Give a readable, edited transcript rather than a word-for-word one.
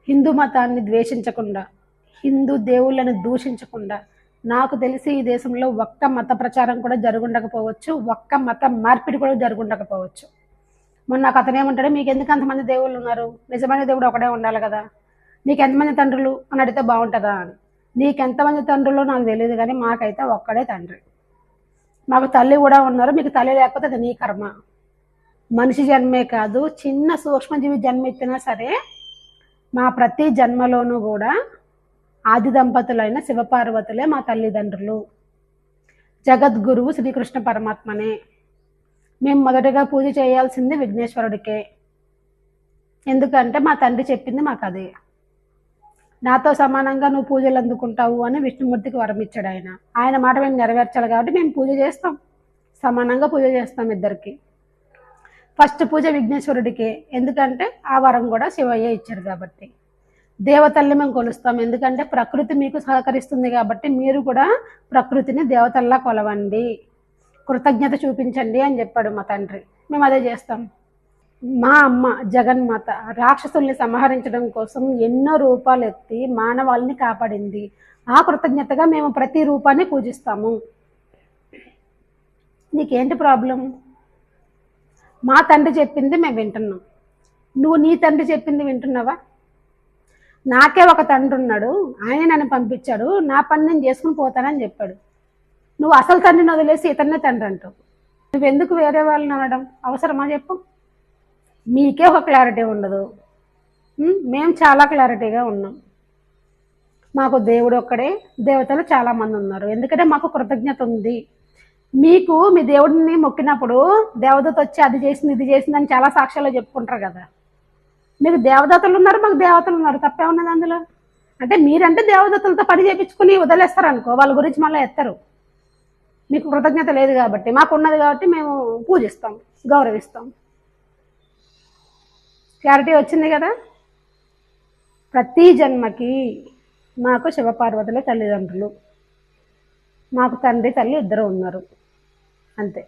హిందూ మతాన్ని ద్వేషించకుండా, హిందూ దేవుళ్ళని దూషించకుండా, నాకు తెలిసి ఈ దేశంలో ఒక్క మత ప్రచారం కూడా జరుగుండకపోవచ్చు, ఒక్క మత మార్పిడి కూడా జరుగుండకపోవచ్చు. మొన్న నాకు అతను ఏమంటాడు, మీకు ఎందుకు అంతమంది దేవుళ్ళు ఉన్నారు, నిజమైన దేవుడు ఒకడే ఉండాలి కదా, నీకు ఎంతమంది తండ్రులు అని అడిగితే బాగుంటుందా అని. నీకెంతమంది తండ్రులు నాకు తెలియదు, కానీ మాకైతే ఒక్కడే తండ్రి. మాకు తల్లి కూడా ఉన్నారు, మీకు తల్లి లేకపోతే అది నీ కర్మ. మనిషి జన్మే కాదు, చిన్న సూక్ష్మజీవి జన్మ ఎత్తినా సరే మా ప్రతి జన్మలోనూ కూడా ఆది దంపతులైన శివపార్వతులే మా తల్లిదండ్రులు. జగద్గురువు శ్రీకృష్ణ పరమాత్మనే. మేము మొదటగా పూజ చేయాల్సింది విఘ్నేశ్వరుడికే. ఎందుకంటే మా తండ్రి చెప్పింది మాకు అదే. నాతో సమానంగా నువ్వు పూజలు అందుకుంటావు అని విష్ణుమూర్తికి వరం ఇచ్చాడు ఆయన. ఆయన మాట మేము నెరవేర్చాలి కాబట్టి మేము పూజ చేస్తాం, సమానంగా పూజ చేస్తాం ఇద్దరికి. ఫస్ట్ పూజ విఘ్నేశ్వరుడికే, ఎందుకంటే ఆ వరం కూడా శివయ్య ఇచ్చారు కాబట్టి. దేవతల్ని మేము కొలుస్తాం, ఎందుకంటే ప్రకృతి మీకు సహకరిస్తుంది కాబట్టి మీరు కూడా ప్రకృతిని దేవతల్లా కొలవండి, కృతజ్ఞత చూపించండి అని చెప్పాడు మా తండ్రి. మేము అదే చేస్తాం. మా అమ్మ జగన్మాత రాక్షసుల్ని సంహరించడం కోసం ఎన్నో రూపాలు ఎత్తి మానవాళిని కాపాడింది. ఆ కృతజ్ఞతగా మేము ప్రతి రూపాన్ని పూజిస్తాము. నీకేంటి ప్రాబ్లం? మా తండ్రి చెప్పింది మేము వింటున్నాం, నువ్వు నీ తండ్రి చెప్పింది వింటున్నావా? నాకే ఒక తండ్రి ఉన్నాడు, ఆయన నన్ను పంపించాడు, నా పని నేను చేసుకుని పోతానని చెప్పాడు. నువ్వు అసలు తండ్రిని వదిలేసి ఇతన్నే తండ్రి అంటావు. నువ్వెందుకు వేరే వాళ్ళని అనడం అవసరమా చెప్పు? మీకే ఒక క్లారిటీ ఉండదు, మేము చాలా క్లారిటీగా ఉన్నాం. మాకు దేవుడు ఒక్కడే, దేవతలు చాలామంది ఉన్నారు, ఎందుకంటే మాకు కృతజ్ఞత ఉంది. మీకు మీ దేవుడిని మొక్కినప్పుడు దేవదత వచ్చి అది చేసింది ఇది చేసింది అని చాలా సాక్ష్యాలు చెప్పుకుంటారు కదా. మీకు దేవదతలు ఉన్నారు, మాకు దేవతలు ఉన్నారు, తప్పే ఉన్నది అందులో? అంటే మీరంటే దేవదతలతో పని చేయించుకుని వదిలేస్తారు అనుకో, వాళ్ళ గురించి మళ్ళీ ఎత్తరు. మీకు కృతజ్ఞత లేదు కాబట్టి, మాకు ఉన్నది కాబట్టి మేము పూజిస్తాం, గౌరవిస్తాం. క్లారిటీ వచ్చింది కదా. ప్రతి జన్మకి మాకు శివపార్వతులే తల్లిదండ్రులు, మాకు తండ్రి తల్లి ఇద్దరు ఉన్నారు, అంతే.